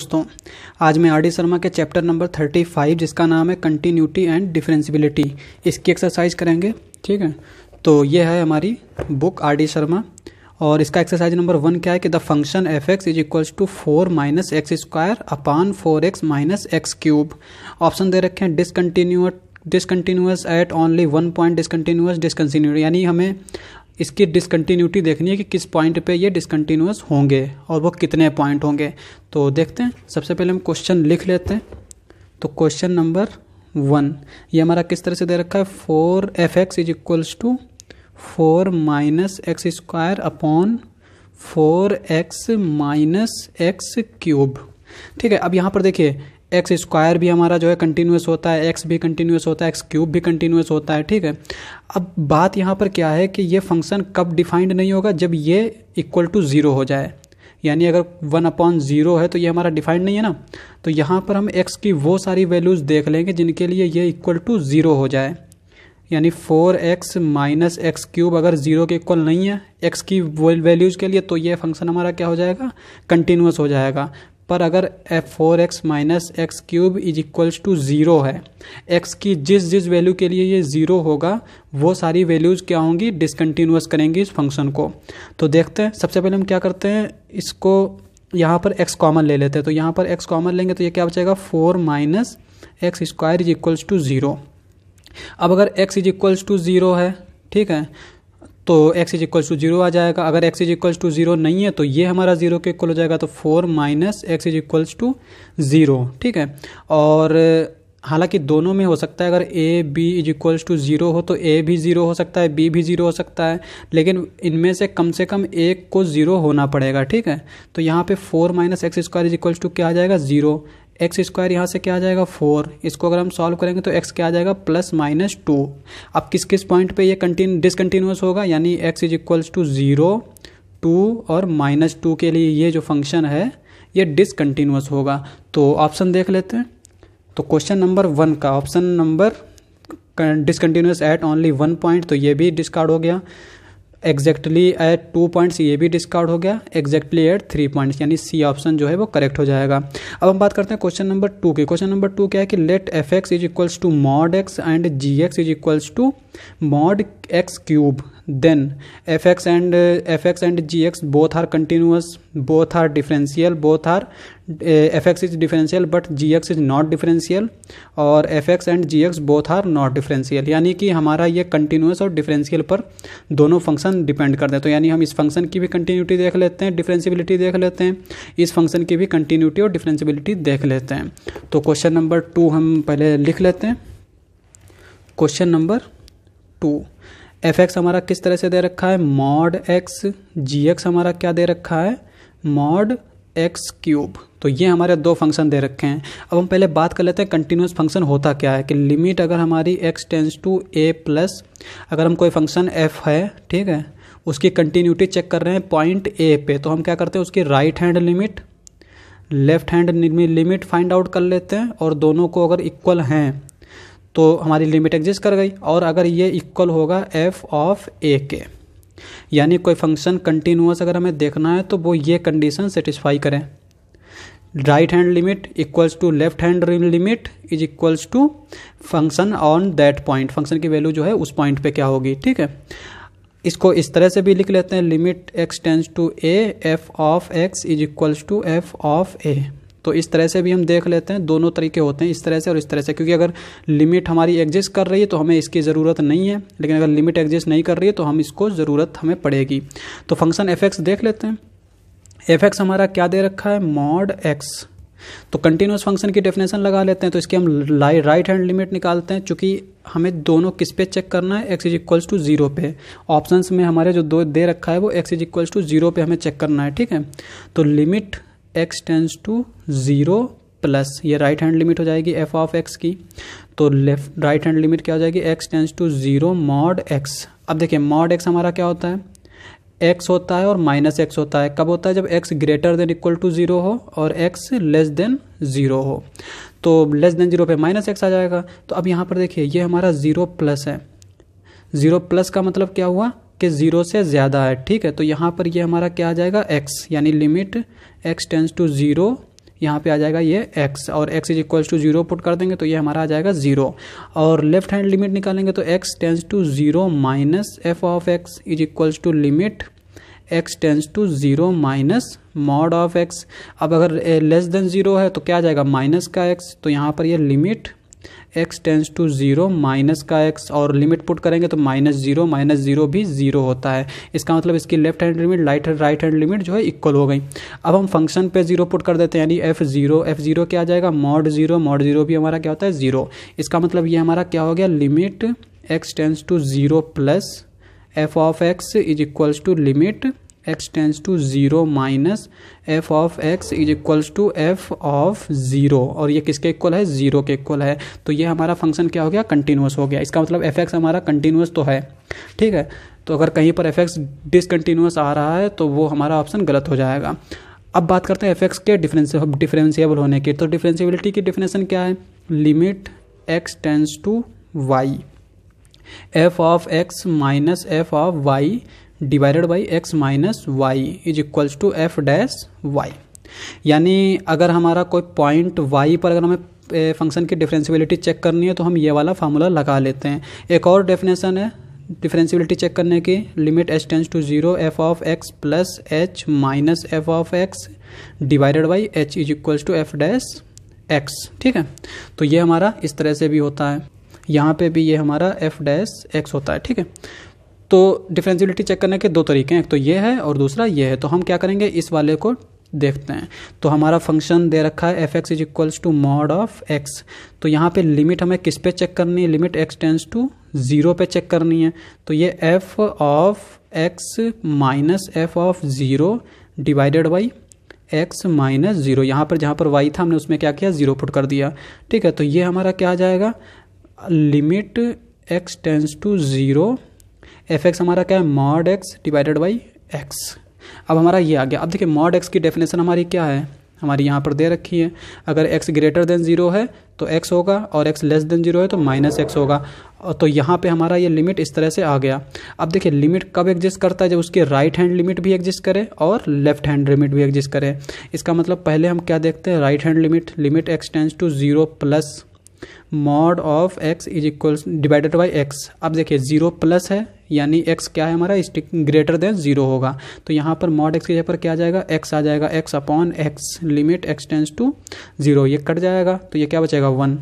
दोस्तों, आज मैं आर डी शर्मा के चैप्टर नंबर 35 जिसका नाम है कंटिन्यूटी एंड डिफरेंशियबिलिटी, इसकी एक्सरसाइज करेंगे। ठीक है, तो ये है हमारी बुक आर डी शर्मा और इसका एक्सरसाइज नंबर 1 क्या है कि the function F x is equals to 4 minus x square upon 4x minus x cube. Option दे रखे हैं discontinuous at only one point, discontinuous, discontinuous, यानी हमें इसकी डिसकंटिन्यूटी देखनी है कि किस पॉइंट पे ये डिसकंटिन्यूअस होंगे और वो कितने पॉइंट होंगे। तो देखते हैं, सबसे पहले हम क्वेश्चन लिख लेते हैं। तो क्वेश्चन नंबर 1 ये हमारा किस तरह से दे रखा है, 4f(x) is equals to 4 minus x square upon 4x minus x cube. ठीक है, अब यहाँ पर देखिए एक्स स्क्वायर भी हमारा जो है कंटिन्यूस होता है, एक्स भी कंटिन्यूस होता है, एक्स क्यूब भी कंटिन्यूस होता है। ठीक है, अब बात यहाँ पर क्या है कि ये फंक्शन कब डिफाइंड नहीं होगा, जब ये इक्वल टू 0 हो जाए। यानी अगर 1/0 है तो ये हमारा डिफाइंड नहीं है ना। तो यहाँ पर हम एक्स की वो सारी वैल्यूज़ देख लेंगे जिनके लिए ये इक्वल टू 0 हो जाए। यानी 4x माइनस एक्स क्यूब अगर 0 के इक्वल नहीं है एक्स की वैल्यूज़ के लिए, तो ये फंक्शन हमारा क्या हो जाएगा, कंटिन्यूस हो जाएगा। पर अगर 4x minus x cube is equals to 0 है, x की जिस वैल्यू के लिए ये 0 होगा वो सारी वैल्यूज़ क्या होंगी, डिसकंटिन्यूअस करेंगी इस फंक्शन को। तो देखते हैं, सबसे पहले हम क्या करते हैं, इसको यहाँ पर x कॉमन ले लेते हैं। तो यहाँ पर x कॉमन लेंगे तो ये क्या बचेगा, 4 minus x square is equals to 0। अब अगर x इज इक्वल्स टू 0 है, ठीक है, तो x इज इक्वल्स टू 0 आ जाएगा। अगर x इज इक्वल्स टू 0 नहीं है तो ये हमारा 0 के इक्वल हो जाएगा, तो 4 minus x is equals to 0। ठीक है, और हालांकि दोनों में हो सकता है, अगर a b is equals to 0 हो तो a भी 0 हो सकता है, b भी 0 हो सकता है, लेकिन इनमें से कम एक को 0 होना पड़ेगा। ठीक है, तो यहाँ पे 4 minus x square is equals to क्या आ जाएगा, 0। एक्स स्क्वायर यहाँ से क्या आ जाएगा, 4। इसको अगर हम सॉल्व करेंगे तो x क्या आ जाएगा, प्लस माइनस 2। अब किस किस पॉइंट पे ये डिसकंटिन्यूअस होगा, यानी x इज इक्वल्स टू 0, 2 और माइनस 2 के लिए ये जो फंक्शन है ये डिसकंटिन्यूअस होगा। तो ऑप्शन देख लेते हैं। तो क्वेश्चन नंबर 1 का option number discontinuous at only one point, तो ये भी डिस्कार्ड हो गया। एग्जैक्टली एट 2 पॉइंट्स, ये भी डिस्कार्ड हो गया। एग्जैक्टली एट 3 पॉइंट्स, यानी सी ऑप्शन जो है वो करेक्ट हो जाएगा। अब हम बात करते हैं क्वेश्चन नंबर 2 की। क्वेश्चन नंबर 2 क्या है कि let F x is equals to mod X and ji x is equals to mod x cube, then F x and ji x both are continuous, both are differential, both are F x is differential but ji x is not differential, और F x and ji x both are not differential. यानी कि हमारा ये continuous और differential पर दोनों function depend करते हैं। तो यानी हम इस फंक्शन की भी कंटिन्यूटी देख लेते हैं, डिफरेंशियबिलिटी देख लेते हैं, इस फंक्शन की भी कंटिन्यूटी और डिफरेंशियबिलिटी देख लेते हैं। तो क्वेश्चन नंबर 2 हम पहले लिख लेते हैं। क्वेश्चन नंबर 2, एफ एक्स हमारा किस तरह से दे रखा है, मॉड एक्स, जी एक्स हमारा क्या दे रखा है, मॉड एक्स क्यूब। तो ये हमारे दो फंक्शन दे रखे हैं। अब हम पहले बात कर लेते हैं कंटिन्यूस फंक्शन होता क्या है, कि लिमिट अगर हमारी x tends to a plus, अगर हम कोई फंक्शन f है, ठीक है, उसकी कंटिन्यूटी चेक कर रहे हैं पॉइंट a पे, तो हम क्या करते हैं, उसकी right hand limit, left hand limit find out कर लेते हैं, और दोनों को अगर इक्वल हैं तो हमारी लिमिट एग्जिस्ट कर गई। और अगर ये इक्वल होगा f ऑफ a के, यानी कोई फंक्शन कंटिन्यूअस अगर हमें देखना है तो वो ये कंडीशन सेटिस्फाई करें, right hand limit equals to left hand limit is equals to function on that point, function की वैल्यू जो है उस पॉइंट पे क्या होगी। ठीक है, इसको इस तरह से भी लिख लेते हैं, limit x tends to a f of x is equals to f of a। तो इस तरह से भी हम देख लेते हैं, दोनों तरीके होते हैं, इस तरह से और इस तरह से, क्योंकि अगर लिमिट हमारी एग्जिस्ट कर रही है तो हमें इसकी ज़रूरत नहीं है, लेकिन अगर लिमिट एग्जिस्ट नहीं कर रही है तो हम इसको ज़रूरत हमें पड़ेगी। तो फंक्शन एफ एक्स देख लेते हैं। एफ एक्स हमारा क्या दे रखा है, मॉड एक्स। तो कंटिन्यूस फंक्शन की डेफिनेशन लगा लेते हैं। तो इसकी हम राइट हैंड लिमिट निकालते हैं, चूंकि हमें दोनों किस पे चेक करना है, x इज इक्वल्स टू 0 पे। ऑप्शंस में हमारे जो दो दे रखा है वो x इज इक्वल्स टू 0 पे हमें चेक करना है। ठीक है, तो limit x tends to 0 plus, ये राइट हैंड लिमिट हो जाएगी f ऑफ x की, तो लेफ्ट राइट हैंड लिमिट क्या हो जाएगी, x tends to 0 mod x। अब देखिए मॉड x हमारा क्या होता है, x होता है और माइनस x होता है। कब होता है, जब x greater than equal to 0 हो और x लेस देन 0 हो। तो लेस देन 0 पे माइनस x आ जाएगा। तो अब यहाँ पर देखिए ये हमारा 0 प्लस है, 0 प्लस का मतलब क्या हुआ कि 0 से ज़्यादा है। ठीक है, तो यहाँ पर ये हमारा क्या आ जाएगा, x, यानी लिमिट x टेंस टू 0 यहाँ पे आ जाएगा ये x, और x is equals to 0 put कर देंगे तो ये हमारा आ जाएगा 0, और लेफ्ट हैंड लिमिट निकालेंगे तो x tends to 0 minus f of x is equals to limit x tends to 0 minus mod of x। अब अगर लेस देन 0 है तो क्या आ जाएगा माइनस का x, तो यहाँ पर ये limit x tends to 0 minus का x, और लिमिट पुट करेंगे तो माइनस जीरो भी 0 होता है। इसका मतलब इसकी left hand limit right hand limit जो है इक्वल हो गई। अब हम फंक्शन पे 0 पुट कर देते हैं, यानी f0 क्या आ जाएगा मॉड 0 भी हमारा क्या होता है 0। इसका मतलब ये हमारा क्या हो गया limit x tends to 0 plus f of x is equals to limit x tends to 0 minus f of x is equals to f of 0, और ये किसके इक्वल है 0 के इक्वल है। तो ये हमारा फंक्शन क्या हो गया कंटिन्यूअस हो गया। इसका मतलब fx हमारा कंटिन्यूअस तो है, ठीक है। तो अगर कहीं पर fx डिसकंटिन्यूअस आ रहा है तो वो हमारा ऑप्शन गलत हो जाएगा। अब बात करते हैं fx के डिफरेंशिएबल होने की। तो डिफरेंशिएबिलिटी की डिफिनेशन क्या है, limit x tends to y f of x minus f of y divided by x minus y is equals to f dash y. यानी अगर हमारा कोई पॉइंट y पर अगर हमें फंक्शन की डिफरेंशिएबिलिटी चेक करनी है तो हम ये वाला फार्मूला लगा लेते हैं। एक और डेफिनेशन है डिफरेंशिएबिलिटी चेक करने की, limit h tends to 0 f of x plus h minus f of x divided by h is equals to f dash x, ठीक है। तो ये हमारा इस तरह से भी होता है, यहाँ पे भी ये हमारा एफ डैश x होता है, ठीक है। तो डिफरेंशिएबिलिटी चेक करने के दो तरीके हैं, एक तो ये है और दूसरा ये है। तो हम क्या करेंगे इस वाले को देखते हैं। तो हमारा फंक्शन दे रखा है f x is equals to mod of x. तो यहाँ पे लिमिट हमें किस पे चेक करनी है, लिमिट एक्स टेंस टू 0 पे चेक करनी है। तो ये F of x minus f of 0 divided by x minus 0, यहाँ पर जहाँ पर वाई था हमने उसमें क्या किया 0 पुट कर दिया, ठीक है। तो ये हमारा क्या आ जाएगा limit x tends to 0 f x हमारा क्या है mod x divided by x. अब हमारा ये आ गया। अब देखिए मॉड एक्स की डेफिनेशन हमारी क्या है, हमारी यहाँ पर दे रखी है। अगर x ग्रेटर देन 0 है तो x होगा और x लेस देन 0 है तो माइनस x होगा। तो यहाँ पे हमारा ये लिमिट इस तरह से आ गया। अब देखिए लिमिट कब एग्जिस्ट करता है, जब उसके राइट हैंड लिमिट भी एग्जिस्ट करे और लेफ्ट हैंड लिमिट भी एग्जिस्ट करे। इसका मतलब पहले हम क्या देखते हैं right hand limit, limit x tends to 0 plus mod of x is equal divided by x। अब देखिए 0 प्लस है यानी x क्या है हमारा ग्रेटर देन 0 होगा। तो यहाँ पर मॉड x की जगह पर क्या आ जाएगा x आ जाएगा, x upon x limit x tends to 0, ये कट जाएगा तो ये क्या बचेगा 1,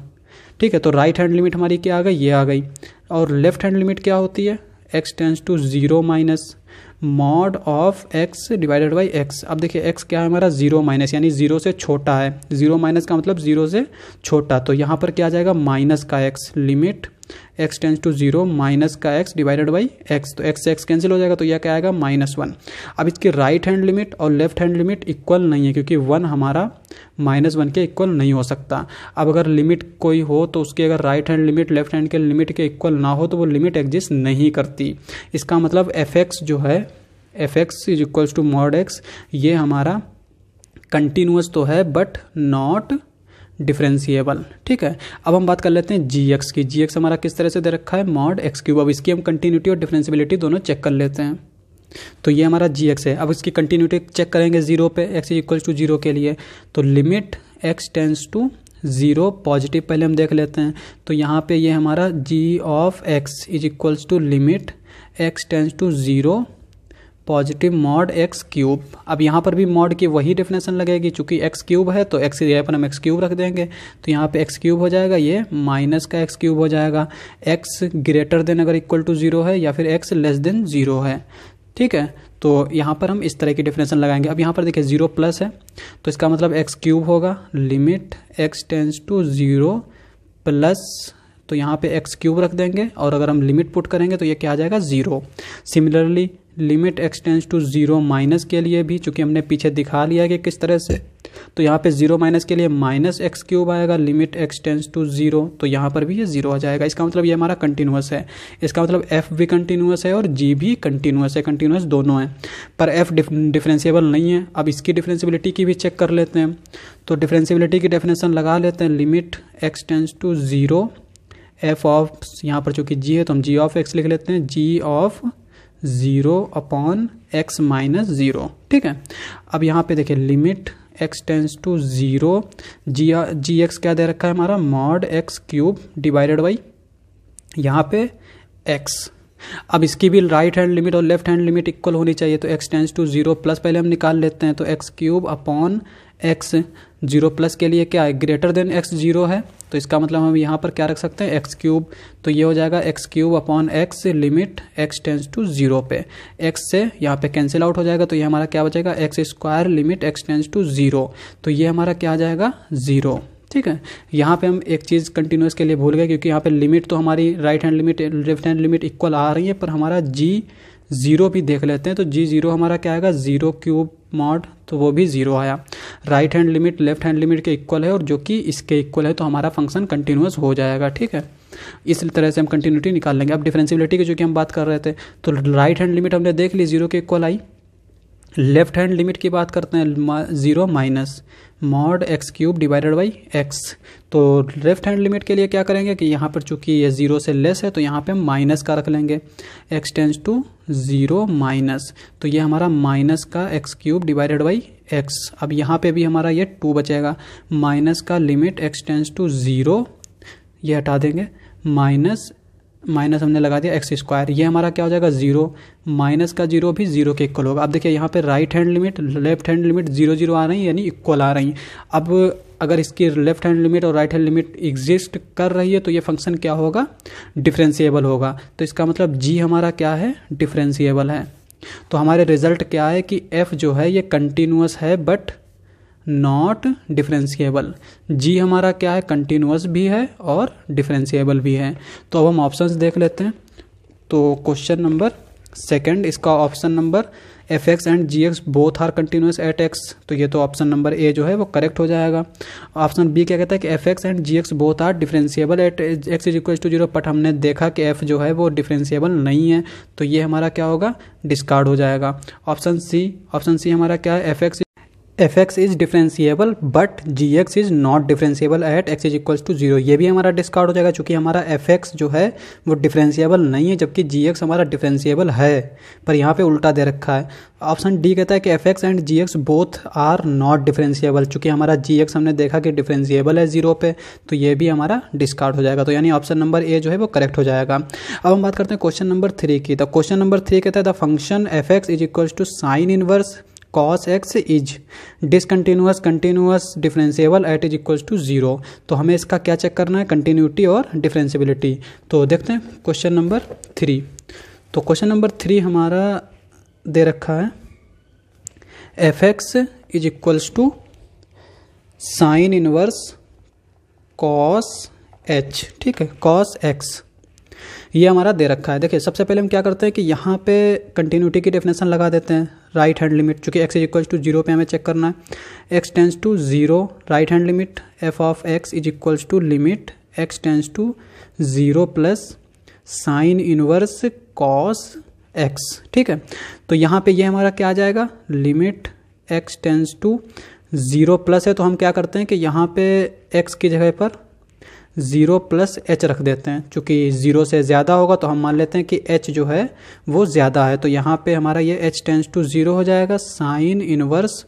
ठीक है। तो राइट हैंड लिमिट हमारी क्या आ गई, ये आ गई। और लेफ्ट हैंड लिमिट क्या होती है, x tends to 0 minus mod of x divided by x। अब देखिए x क्या है हमारा 0 माइनस यानी 0 से छोटा है, 0 माइनस का मतलब 0 से छोटा। तो यहाँ पर क्या आ जाएगा माइनस का x limit x tends to 0 minus का x डिवाइडेड बाई x। तो x से x कैंसिल हो जाएगा तो यह क्या आएगा -1। अब इसकी राइट हैंड लिमिट और लेफ्ट हैंड लिमिट इक्वल नहीं है क्योंकि 1 हमारा -1 के इक्वल नहीं हो सकता। अब अगर लिमिट कोई हो तो उसकी अगर right hand limit left hand के लिमिट के इक्वल ना हो तो वो लिमिट एग्जिस्ट नहीं करती। इसका मतलब एफ एक्स जो है f x is equals to mod x, ये हमारा कंटिन्यूअस तो है बट नॉट डिफरेंशिएबल, ठीक है। अब हम बात कर लेते हैं जी एक्स की। जी एक्स हमारा किस तरह से दे रखा है मॉड एक्स क्यूब। अब इसकी हम कंटिन्यूटी और डिफरेंशिएबिलिटी दोनों चेक कर लेते हैं। तो ये हमारा जी एक्स है। अब इसकी कंटिन्यूटी चेक करेंगे 0 पे, एक्स इक्वल्स टू 0 के लिए। तो limit x tends to 0 positive पहले हम देख लेते हैं। तो यहाँ पे ये हमारा G of x is equals to limit x tends to 0 positive mod x cube. अब यहाँ पर भी मॉड की वही डेफिनेशन लगेगी, चूंकि एक्स क्यूब है तो एक्स की जगह पर हम एक्स क्यूब रख देंगे। तो यहाँ पे एक्स क्यूब हो जाएगा, ये माइनस का एक्स क्यूब हो जाएगा। एक्स ग्रेटर देन अगर इक्वल टू 0 है या फिर एक्स लेस देन 0 है, ठीक है। तो यहाँ पर हम इस तरह की डेफिनेशन लगाएंगे। अब यहाँ पर देखिए 0 प्लस है तो इसका मतलब एक्स क्यूब होगा, limit x tends to 0 plus, तो यहाँ पे एक्स क्यूब रख देंगे और अगर हम लिमिट पुट करेंगे तो ये क्या आ जाएगा 0। Similarly limit x tends to 0 minus के लिए भी, चूंकि हमने पीछे दिखा लिया है कि किस तरह से, तो यहाँ पे 0 माइनस के लिए माइनस एक्स क्यूब आएगा, लिमिट एक्स टेंस टू 0, तो यहाँ पर भी ये 0 आ जाएगा। इसका मतलब ये हमारा कंटिन्यूअस है। इसका मतलब एफ भी कंटिन्यूअस है और जी भी कंटिन्यूअस है, कंटिन्यूअस दोनों हैं, पर एफ डिफरेंशिएबल नहीं है। अब इसकी डिफरेंशिएबिलिटी की भी चेक कर लेते हैं। तो डिफरेंशिएबिलिटी की डेफिनेशन लगा लेते हैं, limit x tends to 0 f of, यहाँ पर चूंकि जी है तो हम जी ऑफ एक्स लिख लेते हैं, g of 0 upon x minus 0, ठीक है। अब यहाँ पे देखिए limit x tends to zero, g x क्या दे रखा है हमारा, mod x cube divided by यहाँ पे एक्स। अब इसकी भी राइट हैंड लिमिट और लेफ्ट हैंड लिमिट इक्वल होनी चाहिए, तो x tends to zero plus पहले हम निकाल लेते हैं, तो x cube upon x, zero plus के लिए क्या है, ग्रेटर देन एक्स जीरो है, तो इसका मतलब हम यहाँ पर क्या रख सकते हैं, एक्स क्यूब, तो ये हो जाएगा x cube upon x limit x tends to zero पे, एक्स से यहाँ पे कैंसिल आउट हो जाएगा, तो ये हमारा क्या बचेगा, x square limit x tends to zero, तो ये हमारा क्या आ जाएगा, ज़ीरो। ठीक है, यहाँ पे हम एक चीज़ कंटिन्यूस के लिए भूल गए, क्योंकि यहाँ पे लिमिट तो हमारी right hand limit left hand limit equal आ रही है, पर हमारा जी ज़ीरो भी देख लेते हैं, तो जी ज़ीरो हमारा क्या आएगा, ज़ीरो क्यूब मॉड, तो वो भी ज़ीरो आया। Right hand limit left hand limit के इक्वल है और जो कि इसके इक्वल है, तो हमारा फंक्शन कंटिन्यूस हो जाएगा। ठीक है, इस तरह से हम कंटिन्यूटी निकाल लेंगे। अब डिफरेंशिएबिलिटी की जो कि हम बात कर रहे थे, तो राइट हैंड लिमिट हमने देख ली ज़ीरो के इक्वल आई, लेफ्ट हैंड लिमिट की बात करते हैं, zero minus mod x cube divided by x. तो लेफ्ट हैंड लिमिट के लिए क्या करेंगे कि यहाँ पर चूंकि ये ज़ीरो से लेस है, तो यहाँ पे हम माइनस का रख लेंगे, x tends to zero minus, तो ये हमारा माइनस का x cube divided by x. अब यहाँ पे भी हमारा ये टू बचेगा, माइनस का limit x tends to zero, ये हटा देंगे, माइनस हमने लगा दिया एक्स स्क्वायर, ये हमारा क्या हो जाएगा, ज़ीरो, माइनस का जीरो भी ज़ीरो के इक्वल होगा। अब देखिए यहाँ पे right hand limit left hand limit zero zero आ रही है, यानी इक्वल आ रही हैं। अब अगर इसकी लेफ्ट हैंड लिमिट और राइट हैंड लिमिट एग्जिस्ट कर रही है, तो ये फंक्शन क्या होगा, डिफरेंशिएबल होगा। तो इसका मतलब जी हमारा क्या है, डिफरेंशिएबल है। तो हमारे रिजल्ट क्या है कि एफ जो है ये कंटिन्यूअस है बट नॉट डिफरेंशिएबल। जी हमारा क्या है, कंटिन्यूअस भी है और डिफरेंशिएबल भी है। तो अब हम ऑप्शंस देख लेते हैं। तो क्वेश्चन नंबर सेकंड, इसका option number f x and ji x both are continuous at x, तो ये तो ऑप्शन नंबर ए जो है वो करेक्ट हो जाएगा। ऑप्शन बी क्या कहता है कि f x and ji x both are differentiable at x is equal to zero, but हमने देखा कि एफ जो है वो डिफरेंशिएबल नहीं है, तो ये हमारा क्या होगा, डिस्कार्ड हो जाएगा। ऑप्शन सी हमारा क्या है, f x is differentiable but ji x is not differentiable at x is equals to zero, ये भी हमारा डिस्कार्ड हो जाएगा, क्योंकि हमारा एफ एक्स जो है वो डिफरेंशिएबल नहीं है, जबकि जी एक्स हमारा डिफरेंशिएबल है, पर यहाँ पे उल्टा दे रखा है। ऑप्शन डी कहता है कि f x and ji x both are not differentiable, चूंकि हमारा जी एक्स हमने देखा कि डिफरेंशिएबल है जीरो पे, तो ये भी हमारा डिस्कार्ड हो जाएगा। तो यानी ऑप्शन नंबर ए जो है वो करेक्ट हो जाएगा। अब हम बात करते हैं क्वेश्चन नंबर थ्री की। तो क्वेश्चन नंबर थ्री कहता है the function F x is equals to sine inverse cos x is discontinuous continuous differentiable at is equals to zero. तो हमें इसका क्या चेक करना है, कंटिन्यूटी और डिफरेंशिएबिलिटी। तो देखते हैं क्वेश्चन नंबर थ्री। तो क्वेश्चन नंबर थ्री हमारा दे रखा है f x is equals to sine inverse cos h, ठीक है, कॉस एक्स, ये हमारा दे रखा है। देखिए सबसे पहले हम क्या करते हैं कि यहाँ पे कंटिन्यूटी की डेफिनेशन लगा देते हैं, राइट हैंड लिमिट, चूँकि x is equal to zero पे हमें चेक करना है, x tends to zero, right hand limit f of x is equals to limit x tends to zero plus sine inverse cos x, ठीक है। तो यहाँ पे ये हमारा क्या आ जाएगा, limit x tends to zero plus है, तो हम क्या करते हैं कि यहाँ पे एक्स की जगह पर ज़ीरो प्लस एच रख देते हैं, चूँकि ज़ीरो से ज़्यादा होगा तो हम मान लेते हैं कि एच जो है वो ज़्यादा है, तो यहाँ पे हमारा ये एच टेंस टू ज़ीरो हो जाएगा, sine inverse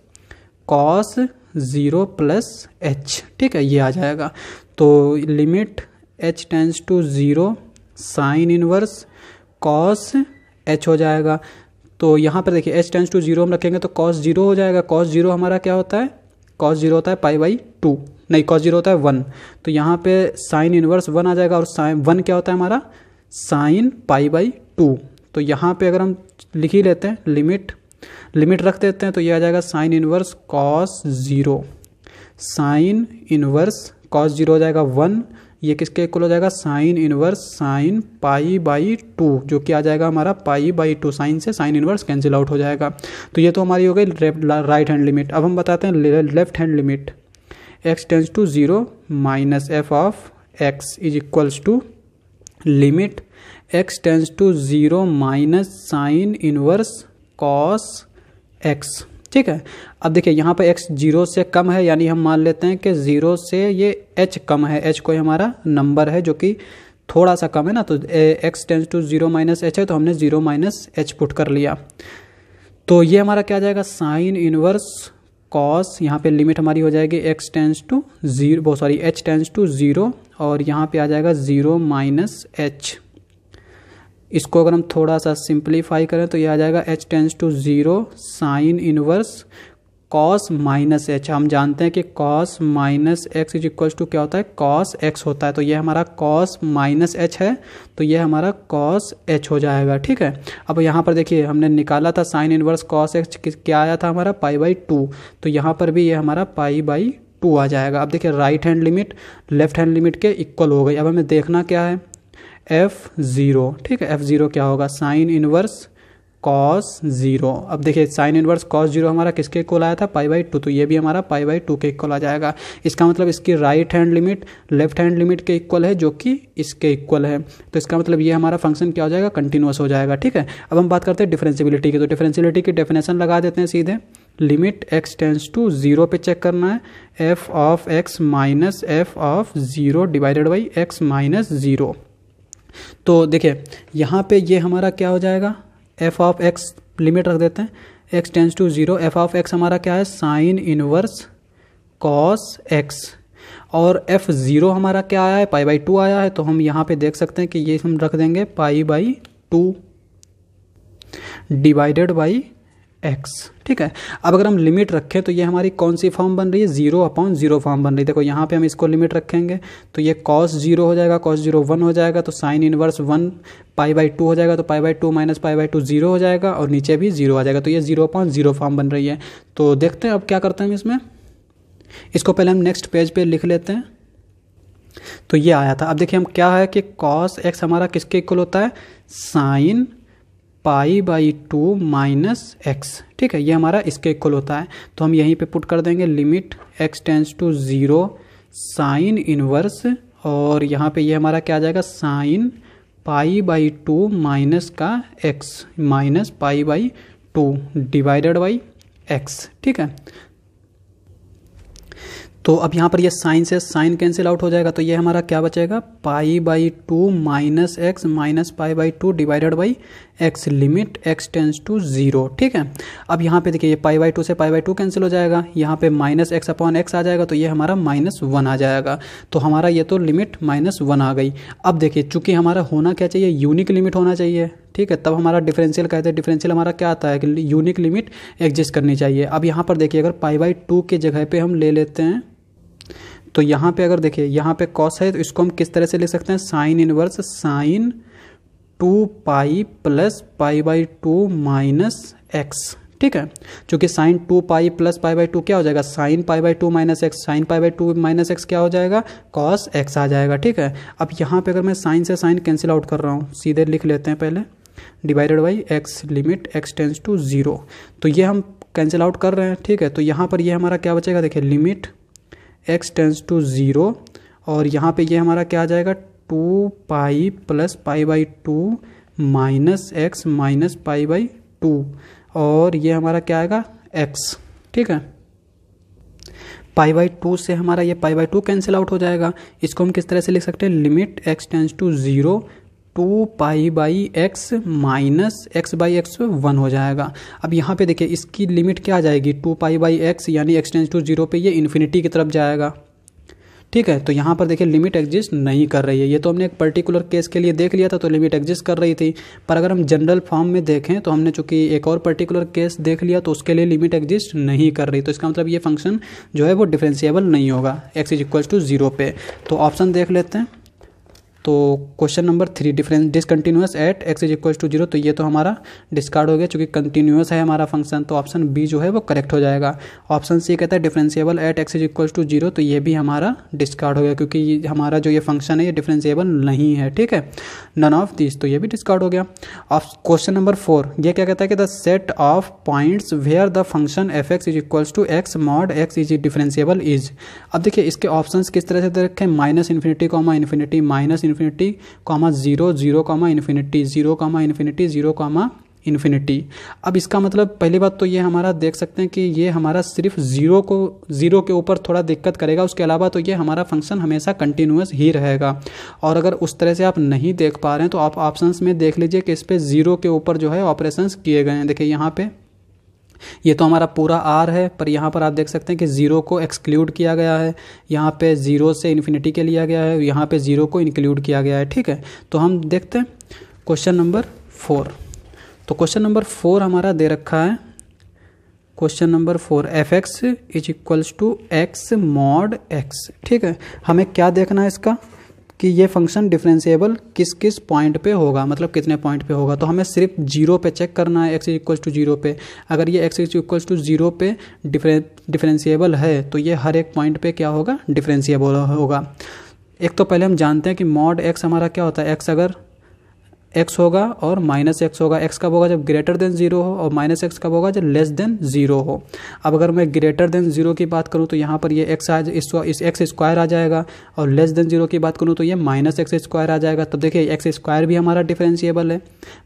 cos zero plus h, ठीक है, ये आ जाएगा। तो limit h tends to zero sine inverse cos h हो जाएगा। तो यहाँ पर देखिए एच टेंस टू जीरो हम रखेंगे तो कॉस जीरो हो जाएगा, कॉस जीरो हमारा क्या होता है, कॉस जीरो होता है पाई बाई टू, नहीं कॉस जीरो होता है वन, तो यहाँ पे साइन इनवर्स वन आ जाएगा, और साइन वन क्या होता है हमारा, साइन पाई बाई टू। तो यहाँ पे अगर हम लिख ही लेते हैं लिमिट रख देते हैं, तो ये आ जाएगा sine inverse cos zero, sign inverse cos zero हो जाएगा वन, ये किसके इक्वल हो जाएगा, sine inverse sine pi by two, जो कि आ जाएगा हमारा पाई बाई टू, साइन से साइन इनवर्स कैंसिल आउट हो जाएगा। तो ये तो हमारी हो गई राइट हैंड लिमिट। अब हम बताते हैं left hand limit, x tends to zero minus f of x is equals to limit x tends to zero minus sine inverse cos x, ठीक है। अब देखिए यहाँ पे x जीरो से कम है, यानी हम मान लेते हैं कि जीरो से ये h कम है, h कोई हमारा नंबर है जो कि थोड़ा सा कम है ना, तो x tends to zero minus h है, तो हमने जीरो माइनस एच पुट कर लिया। तो ये हमारा क्या आ जाएगा, साइन इनवर्स कॉस, यहाँ पे लिमिट हमारी हो जाएगी h टेंस टू 0 और यहाँ पे आ जाएगा 0 माइनस h। इसको अगर हम थोड़ा सा सिंप्लीफाई करें तो ये आ जाएगा h tends to 0 sine inverse cos minus h. हम जानते हैं कि cos minus x is equals to क्या होता है, कॉस एक्स होता है। तो ये हमारा कॉस माइनस एच है, तो ये हमारा कॉस एच हो जाएगा। ठीक है, अब यहाँ पर देखिए हमने निकाला था साइन इनवर्स कॉस एक्स, क्या आया था हमारा π/2, तो यहाँ पर भी ये हमारा π/2 आ जाएगा। अब देखिए right hand limit left hand limit के इक्वल हो गई। अब हमें देखना क्या है, f0। ठीक है, f0 क्या होगा, साइन इनवर्स कॉस 0। अब देखिए साइन इनवर्स कॉस 0 हमारा किसके इक्वल आया था, π/2, तो ये भी हमारा π/2 के इक्वल आ जाएगा। इसका मतलब इसकी right hand limit left hand limit के इक्वल है, जो कि इसके इक्वल है। तो इसका मतलब ये हमारा फंक्शन क्या हो जाएगा, कंटिन्यूअस हो जाएगा। ठीक है, अब हम बात करते हैं डिफरेंशिएबिलिटी की। तो डिफरेंशिएबिलिटी की डेफिनेशन लगा देते हैं सीधे, लिमिट x टेंस टू 0 पे चेक करना है, f of x minus f of 0 divided by x minus 0। तो देखिए यहाँ पे ये हमारा क्या हो जाएगा, f ऑफ x लिमिट रख देते हैं, x tends to 0, f of x हमारा क्या है, साइन इनवर्स कॉस x, और f0 हमारा क्या आया है, π/2 आया है। तो हम यहाँ पे देख सकते हैं कि ये हम रख देंगे π/2 डिवाइडेड बाई x। ठीक है, अब अगर हम लिमिट रखें तो ये हमारी कौन सी फॉर्म बन रही है, 0/0 फॉर्म बन रही है। देखो यहाँ पे हम इसको लिमिट रखेंगे तो ये cos 0 हो जाएगा, cos 0 1 हो जाएगा, तो साइन इनवर्स 1 π/2 हो जाएगा, तो π/2 माइनस π/2 0 हो जाएगा, और नीचे भी 0 आ जाएगा। तो ये 0/0 फॉर्म बन रही है। तो देखते हैं अब क्या करते हैं इसमें, इसको पहले हम नेक्स्ट पेज पे लिख लेते हैं। तो ये आया था। अब देखिए हम क्या है कि cos x हमारा किसके इक्वल होता है, साइन π/2 माइनस एक्स। ठीक है, ये हमारा इसके इक्वल होता है। तो हम यहीं पे पुट कर देंगे limit x tends to 0 sine inverse, और यहाँ पे ये हमारा क्या आ जाएगा, साइन π/2 माइनस का x minus π/2 divided by x। ठीक है, तो अब यहाँ पर ये साइन से साइन कैंसिल आउट हो जाएगा, तो ये हमारा क्या बचेगा, π/2 minus X minus π/2 divided by x, limit x tends to 0। ठीक है, अब यहाँ पे देखिए ये π/2 से π/2 कैंसिल हो जाएगा, यहाँ पे माइनस एक्स अपॉन एक्स आ जाएगा, तो ये हमारा -1 आ जाएगा। तो हमारा ये तो लिमिट -1 आ गई। अब देखिए चूंकि हमारा होना क्या चाहिए, यूनिक लिमिट होना चाहिए। ठीक है, तब हमारा डिफरेंशियल कहते हैं, डिफरेंशियल हमारा क्या आता है कि यूनिक लिमिट एग्जिस्ट करनी चाहिए। अब यहाँ पर देखिए अगर π/2 के जगह पे हम ले लेते हैं, तो यहाँ पे अगर देखिए यहाँ पे कॉस है, तो इसको हम किस तरह से लिख सकते हैं, sine inverse sine 2π plus π/2 minus X. ठीक है, क्योंकि साइन 2π प्लस π/2 क्या हो जाएगा, sine π/2 minus X, sine π/2 minus X क्या हो जाएगा, कॉस एक्स आ जाएगा। ठीक है, अब यहाँ पे अगर मैं साइन से साइन कैंसिल आउट कर रहा हूँ, सीधे लिख लेते हैं पहले, divided by x, limit x tends to 0। तो ये हम कैंसिल आउट कर रहे हैं। ठीक है, तो यहाँ पर ये हमारा क्या बचेगा, देखिए लिमिट x टेंस टू 0, और यहाँ पे ये हमारा क्या आ जाएगा, 2π प्लस π/2 माइनस एक्स माइनस π/2, और ये हमारा क्या आएगा, x। ठीक है, π/2 से हमारा ये π/2 कैंसिल आउट हो जाएगा। इसको हम किस तरह से लिख सकते हैं, limit x tends to 0 2π/x minus x/x 1 हो जाएगा। अब यहाँ पे देखिए इसकी लिमिट क्या आ जाएगी, 2π/x, यानी x टेंस टू 0 पे ये इन्फिनिटी की तरफ जाएगा। ठीक है, तो यहाँ पर देखिए लिमिट एग्जिस्ट नहीं कर रही है। ये तो हमने एक पर्टिकुलर केस के लिए देख लिया था, तो लिमिट एग्जिस्ट कर रही थी। पर अगर हम जनरल फॉर्म में देखें तो हमने चूंकि एक और पर्टिकुलर केस देख लिया, तो उसके लिए लिमिट एग्जिस्ट नहीं कर रही। तो इसका मतलब ये फंक्शन जो है वो डिफरेंशिएबल नहीं होगा x इज इक्वल टू 0 पे। तो ऑप्शन देख लेते हैं। तो question number 3, difference discontinuous at x is equal to 0, तो ये तो हमारा डिस्कार्ड हो गया क्योंकि कंटिन्यूअस है हमारा फंक्शन। तो ऑप्शन बी जो है वो करेक्ट हो जाएगा। ऑप्शन सी कहता है differentiable at x is equal to 0, तो ये भी हमारा डिस्कार्ड हो गया क्योंकि हमारा जो ये फंक्शन है ये डिफरेंशिएबल नहीं है। ठीक है, नन ऑफ दिस, तो ये भी डिस्कार्ड हो गया। क्वेश्चन नंबर 4, ये क्या कहता है कि the set of points where the function F x is equal to x mod x is differentiable is. अब देखिए इसके ऑप्शंस किस तरह से दे रखे हैं, -∞, infinity, minus infinity, 0, 0, infinity, 0, infinity, 0, infinity. अब इसका मतलब पहली बात तो ये हमारा देख सकते हैं कि ये हमारा सिर्फ 0 के ऊपर थोड़ा दिक्कत करेगा, उसके अलावा तो ये हमारा फंक्शन हमेशा कंटिन्यूअस ही रहेगा। और अगर उस तरह से आप नहीं देख पा रहे हैं तो आप ऑप्शंस में देख लीजिए कि इस पे 0 के ऊपर जो है ऑपरेशंस किए गए हैं। देखिए यहाँ पे ये तो हमारा पूरा आर है, पर यहाँ पर आप देख सकते हैं कि ज़ीरो को एक्सक्लूड किया गया है, यहाँ पे ज़ीरो से इन्फिनिटी के लिया गया है, यहाँ पे ज़ीरो को इंक्लूड किया गया है। ठीक है, तो हम देखते हैं क्वेश्चन नंबर 4। तो क्वेश्चन नंबर 4 हमारा दे रखा है, question number 4 fx is equals to x mod x. ठीक है, हमें क्या देखना है इसका कि ये फंक्शन डिफरेंशिएबल किस किस पॉइंट पे होगा, मतलब कितने पॉइंट पे होगा। तो हमें सिर्फ जीरो पे चेक करना है, x is equals to zero पे। अगर ये x is equals to zero पे डिफरेंशिएबल है तो ये हर एक पॉइंट पे क्या होगा, डिफरेंशिएबल होगा। एक तो पहले हम जानते हैं कि मॉड x हमारा क्या होता है, x अगर x होगा और माइनस एक्स होगा। x कब होगा, जब ग्रेटर देन जीरो हो, और माइनस एक्स कब होगा, जब लेस देन जीरो हो। अब अगर मैं ग्रेटर देन जीरो की बात करूं तो यहाँ पर ये x इस एक्स स्क्वायर आ जाएगा, और लेस देन जीरो की बात करूं तो ये माइनस एक्स स्क्वायर आ जाएगा। तब देखिए एक्स स्क्वायर भी हमारा डिफरेंशिएबल है,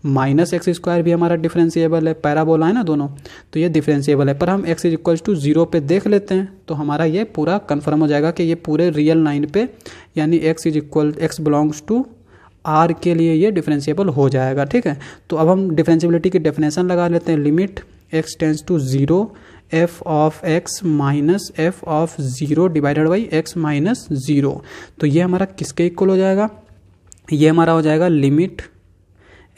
माइनस एक्स स्क्वायर भी हमारा डिफरेंशिएबल है, पैराबोला है ना दोनों, तो ये डिफरेंशिएबल है। पर हम x is equals to zero पे देख लेते हैं तो हमारा ये पूरा कन्फर्म हो जाएगा कि ये पूरे रियल लाइन पे, यानी x बिलोंग्स टू आर के लिए ये डिफरेंशिएबल हो जाएगा। ठीक है, तो अब हम डिफरेंशिएबिलिटी की डेफिनेशन लगा लेते हैं। Limit x tends to zero f of x minus f of zero divided by x minus zero. तो ये हमारा किसके इक्वल हो जाएगा, ये हमारा हो जाएगा limit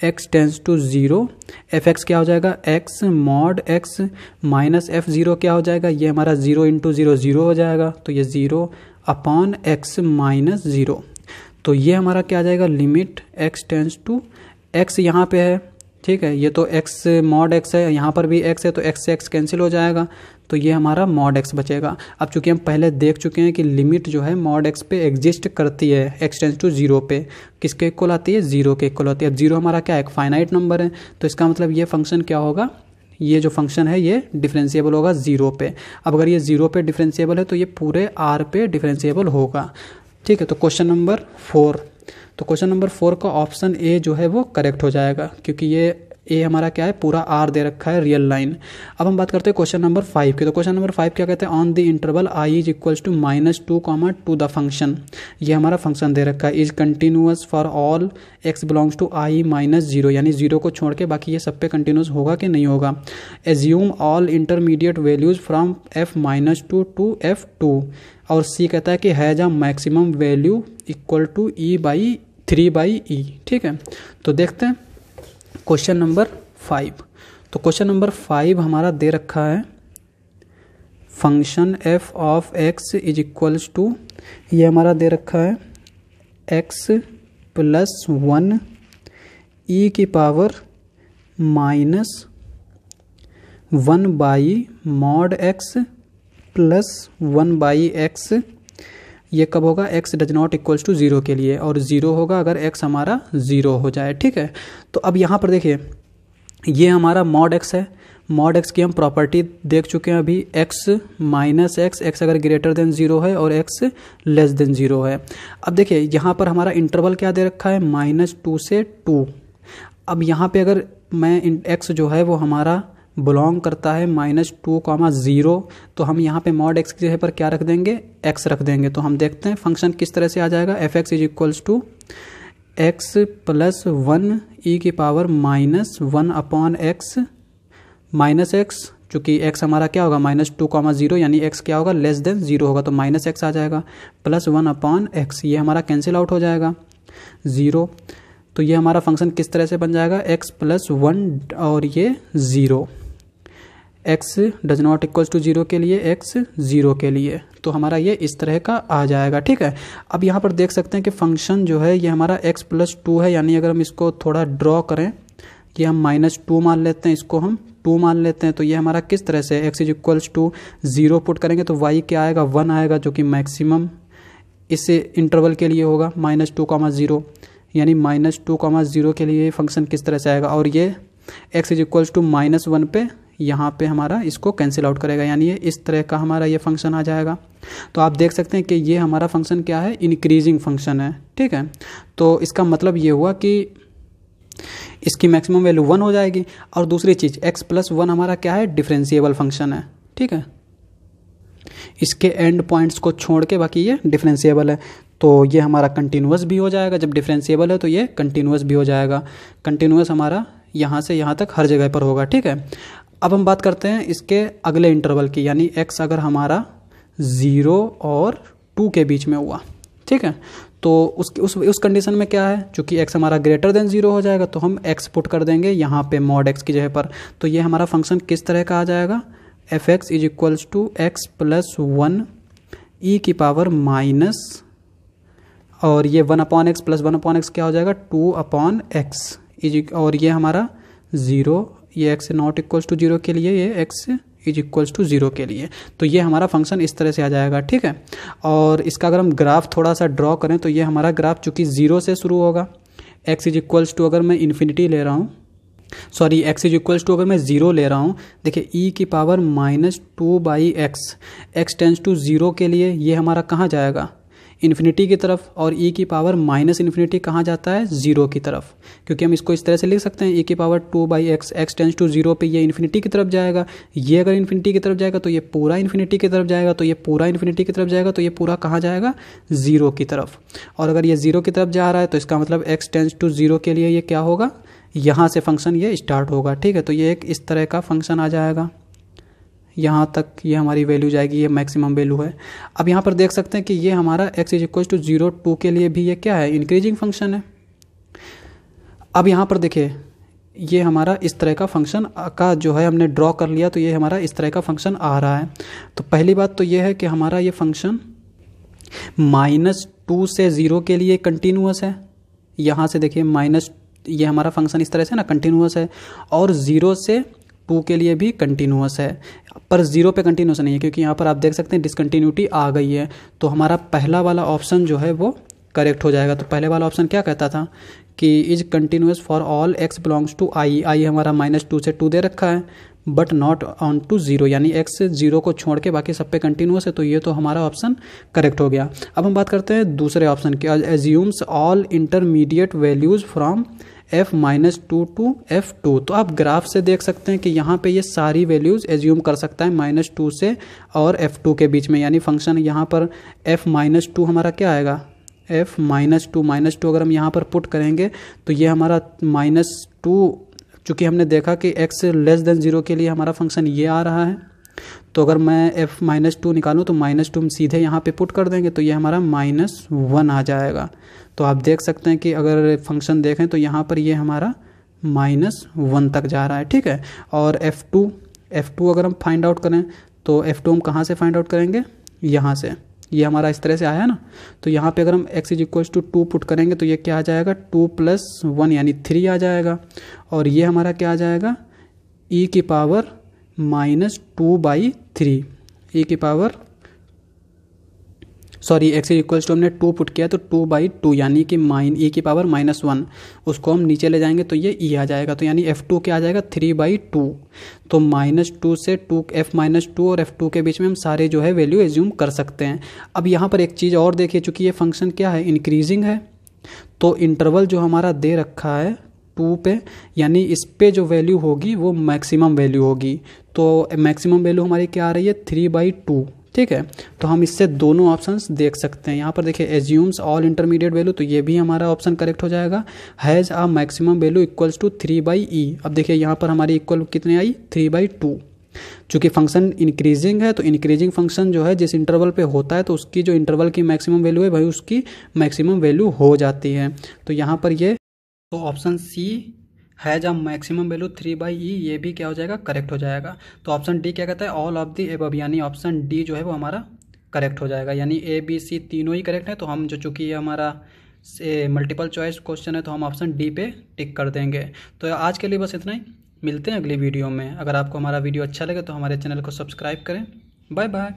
x tends to zero f x क्या हो जाएगा, x mod x minus f zero क्या हो जाएगा, ये हमारा जीरो इंटू जीरो जीरो हो जाएगा, तो ये zero upon x minus zero. तो ये हमारा क्या आ जाएगा, limit x tends to x यहाँ पे है। ठीक है, ये तो x मॉड x है, यहाँ पर भी x है, तो x से x कैंसिल हो जाएगा, तो ये हमारा मॉड x बचेगा। अब चूंकि हम पहले देख चुके हैं कि लिमिट जो है मॉड x पे एग्जिस्ट करती है, x टेंड्स टू जीरो पे किसके इक्वल आती है, जीरो के इक्वल होती है। अब जीरो हमारा क्या है, एक फाइनाइट नंबर है, तो इसका मतलब ये फंक्शन क्या होगा, ये जो फंक्शन है ये डिफरेंशिएबल होगा जीरो पे। अब अगर ये जीरो पे डिफरेंशिएबल है तो ये पूरे r पे डिफरेंशिएबल होगा। ठीक है, तो क्वेश्चन नंबर 4, तो क्वेश्चन नंबर 4 का ऑप्शन ए जो है वो करेक्ट हो जाएगा, क्योंकि ये ए हमारा क्या है, पूरा आर दे रखा है, रियल लाइन। अब हम बात करते हैं क्वेश्चन नंबर 5 की। तो क्वेश्चन नंबर 5 क्या कहते हैं, on the interval i is equals to -2, to the function. ये हमारा फंक्शन दे रखा है, is continuous for all x belongs to i minus zero, यानी जीरो को छोड़ के बाकी ये सब पे कंटिन्यूस होगा कि नहीं होगा। Assume all intermediate values from f-2 to f2, और सी कहता है कि has a maximum value equal to e/3/e। ठीक है, तो देखते हैं क्वेश्चन नंबर 5। तो क्वेश्चन नंबर 5 हमारा दे रखा है, function f of x is equals to, ये हमारा दे रखा है x प्लस 1 e की power minus 1 mod x plus 1 x। ये कब होगा, x does not equals to zero के लिए, और जीरो होगा अगर x हमारा जीरो हो जाए। ठीक है, तो अब यहाँ पर देखिए ये हमारा मॉड x है, मॉड x की हम प्रॉपर्टी देख चुके हैं अभी, x माइनस x अगर ग्रेटर देन जीरो है और x लेस देन जीरो है। अब देखिए यहाँ पर हमारा इंटरवल क्या दे रखा है, -2 से 2। अब यहाँ पे अगर मैं x जो है वो हमारा बिलोंग करता है -2, 0, तो हम यहाँ पे मॉड x की जगह पर क्या रख देंगे, x रख देंगे। तो हम देखते हैं फंक्शन किस तरह से आ जाएगा, f x is equals to x plus 1 e की power -1 upon x minus x, चूँकि x हमारा क्या होगा -2, 0, यानी x क्या होगा, लेस देन जीरो होगा, तो -x आ जाएगा, प्लस 1 अपॉन x, ये हमारा कैंसिल आउट हो जाएगा 0। तो ये हमारा फंक्शन किस तरह से बन जाएगा, x प्लस 1 और ये 0, x does not equals to zero के लिए, x जीरो के लिए, तो हमारा ये इस तरह का आ जाएगा। ठीक है, अब यहाँ पर देख सकते हैं कि फंक्शन जो है ये हमारा x प्लस 2 है, यानी अगर हम इसको थोड़ा ड्रॉ करें, ये हम -2 मान लेते हैं, इसको हम 2 मान लेते हैं, तो ये हमारा किस तरह से, x is equals to 0 put करेंगे तो y क्या आएगा, 1 आएगा, जो कि मैक्सिमम इस इंटरवल के लिए होगा, -2, 0, यानी -2, 0 के लिए फंक्शन किस तरह से आएगा, और ये x इज इक्वल्स टू -1 पे यहाँ पे हमारा इसको कैंसिल आउट करेगा, यानी ये इस तरह का हमारा ये फंक्शन आ जाएगा। तो आप देख सकते हैं कि ये हमारा फंक्शन क्या है, इंक्रीजिंग फंक्शन है। ठीक है, तो इसका मतलब ये हुआ कि इसकी मैक्सिमम वैल्यू 1 हो जाएगी, और दूसरी चीज़ x प्लस 1 हमारा क्या है, डिफरेंशिएबल फंक्शन है। ठीक है, इसके एंड पॉइंट्स को छोड़ के बाकी ये डिफरेंशिएबल है, तो ये हमारा कंटिन्यूअस भी हो जाएगा, जब डिफरेंशिएबल है तो ये कंटिन्यूअस भी हो जाएगा। कंटिन्यूअस हमारा यहाँ से यहाँ तक हर जगह पर होगा। ठीक है, अब हम बात करते हैं इसके अगले इंटरवल की, यानी x अगर हमारा 0 और 2 के बीच में हुआ, ठीक है, तो उस कंडीशन में क्या है, चूंकि x हमारा ग्रेटर देन 0 हो जाएगा तो हम x पुट कर देंगे यहाँ पे मॉड x की जगह पर। तो ये हमारा फंक्शन किस तरह का आ जाएगा, f(x) is equals to x plus 1 e की पावर माइनस, और ये 1/x प्लस 1/x क्या हो जाएगा 2/x, और ये हमारा 0, ये x नॉट इक्वल्स टू 0 के लिए, ये x इज इक्वल्स टू 0 के लिए। तो ये हमारा फंक्शन इस तरह से आ जाएगा, ठीक है। और इसका अगर हम ग्राफ थोड़ा सा ड्रॉ करें तो ये हमारा ग्राफ चूंकि 0 से शुरू होगा, x इज इक्वल्स टू अगर मैं इन्फिनिटी ले रहा हूँ, sorry x is equals to अगर मैं 0 ले रहा हूँ, देखिए e की power -2/x, x tends to 0 के लिए ये हमारा कहाँ जाएगा, इन्फिनिटी की तरफ, और e की पावर -इन्फिनिटी कहाँ जाता है, 0 की तरफ, क्योंकि हम इसको इस तरह से लिख सकते हैं e की power 2/x, x tends to 0 पे ये इन्फिनिटी की तरफ जाएगा, ये अगर इन्फिनिटी की तरफ जाएगा तो ये पूरा इन्फिनिटी की तरफ जाएगा, तो ये पूरा इन्फिनिटी की तरफ जाएगा, तो ये पूरा कहाँ जाएगा, 0 की तरफ। और अगर ये 0 की तरफ जा रहा है तो इसका मतलब x टेंस टू 0 के लिए ये क्या होगा, यहाँ से फंक्शन ये स्टार्ट होगा, ठीक है। तो ये एक इस तरह का फंक्शन आ जाएगा, यहाँ तक ये हमारी वैल्यू जाएगी, ये मैक्सिमम वैल्यू है। अब यहाँ पर देख सकते हैं कि ये हमारा x इज इक्वल टू 0 2 के लिए भी ये क्या है, इंक्रीजिंग फंक्शन है। अब यहाँ पर देखिए ये हमारा इस तरह का फंक्शन का जो है हमने ड्रॉ कर लिया, तो ये हमारा इस तरह का फंक्शन आ रहा है। तो पहली बात तो ये है कि हमारा ये फंक्शन -2 से 0 के लिए कंटिन्यूअस है, यहाँ से देखिए ये हमारा फंक्शन इस तरह से ना कंटिन्यूअस है, और 0 से 2 के लिए भी कंटिन्यूअस है, पर 0 पे कंटिन्यूअस नहीं है, क्योंकि यहाँ पर आप देख सकते हैं डिसकंटिन्यूटी आ गई है। तो हमारा पहला वाला ऑप्शन जो है वो करेक्ट हो जाएगा। तो पहले वाला ऑप्शन क्या कहता था कि इज continuous for all x belongs to i हमारा -2 से 2 दे रखा है, बट नॉट ऑन टू 0, यानी x 0 को छोड़ के बाकी सब पे कंटिन्यूअस है, तो ये तो हमारा ऑप्शन करेक्ट हो गया। अब हम बात करते हैं दूसरे ऑप्शन की, assumes all intermediate values from f-2 to f2। तो आप ग्राफ से देख सकते हैं कि यहाँ पे ये सारी वैल्यूज एज्यूम कर सकता है -2 से और f2 के बीच में, यानी फंक्शन यहाँ पर f-2 हमारा क्या आएगा, f-2 अगर हम यहाँ पर पुट करेंगे तो ये हमारा -2, चूँकि हमने देखा कि x लेस देन 0 के लिए हमारा फंक्शन ये आ रहा है, तो अगर मैं f-2 निकालूँ तो -2 हम सीधे यहाँ पे पुट कर देंगे तो ये हमारा -1 आ जाएगा। तो आप देख सकते हैं कि अगर फंक्शन देखें तो यहाँ पर ये हमारा -1 तक जा रहा है, ठीक है। और f2 अगर हम फाइंड आउट करें तो f2 हम कहाँ से फाइंड आउट करेंगे, यहाँ से, ये हमारा इस तरह से आया ना। तो यहाँ पे अगर हम x is equal to 2 put करेंगे तो ये क्या आ जाएगा, 2 + 1 यानी 3 आ जाएगा, और ये हमारा क्या आ जाएगा, e की पावर -2/3, e की power sorry x is equal to हमने 2 पुट किया तो 2/2 यानी कि e की पावर -1, उसको हम नीचे ले जाएंगे तो ये e आ जाएगा, तो यानी f2 क्या आ जाएगा 3/2। तो -2 से f-2 और f2 के बीच में हम सारे जो है वैल्यू एज्यूम कर सकते हैं। अब यहाँ पर एक चीज़ और देखिए, चूँकि ये फंक्शन क्या है, इंक्रीजिंग है, तो इंटरवल जो हमारा दे रखा है 2 पे, यानी इस पे जो वैल्यू होगी वो मैक्सिमम वैल्यू होगी। तो मैक्सिमम वैल्यू हमारी क्या आ रही है 3/2, ठीक है। तो हम इससे दोनों ऑप्शंस देख सकते हैं। यहाँ पर देखिए एज्यूम्स ऑल इंटरमीडिएट वैल्यू, तो ये भी हमारा ऑप्शन करेक्ट हो जाएगा। Has a maximum value equals to 3/e। अब देखिए यहाँ पर हमारी इक्वल कितने आई, 3/2। चूँकि फंक्शन इंक्रीजिंग है तो इंक्रीजिंग फंक्शन जो है जिस इंटरवल पे होता है तो उसकी जो इंटरवल की मैक्सिमम वैल्यू है भाई उसकी मैक्सिमम वैल्यू हो जाती है। तो यहाँ पर ये तो option C has a maximum value 3/e, ये भी क्या हो जाएगा, करेक्ट हो जाएगा। तो ऑप्शन डी क्या कहता है, ऑल ऑफ द एबव, यानी ऑप्शन डी जो है वो हमारा करेक्ट हो जाएगा, यानी ए बी सी तीनों ही करेक्ट है। तो हम जो चूँकि ये हमारा मल्टीपल चॉइस क्वेश्चन है तो हम ऑप्शन डी पे टिक कर देंगे। तो आज के लिए बस इतना ही, मिलते हैं अगली वीडियो में। अगर आपको हमारा वीडियो अच्छा लगे तो हमारे चैनल को सब्सक्राइब करें। Bye bye.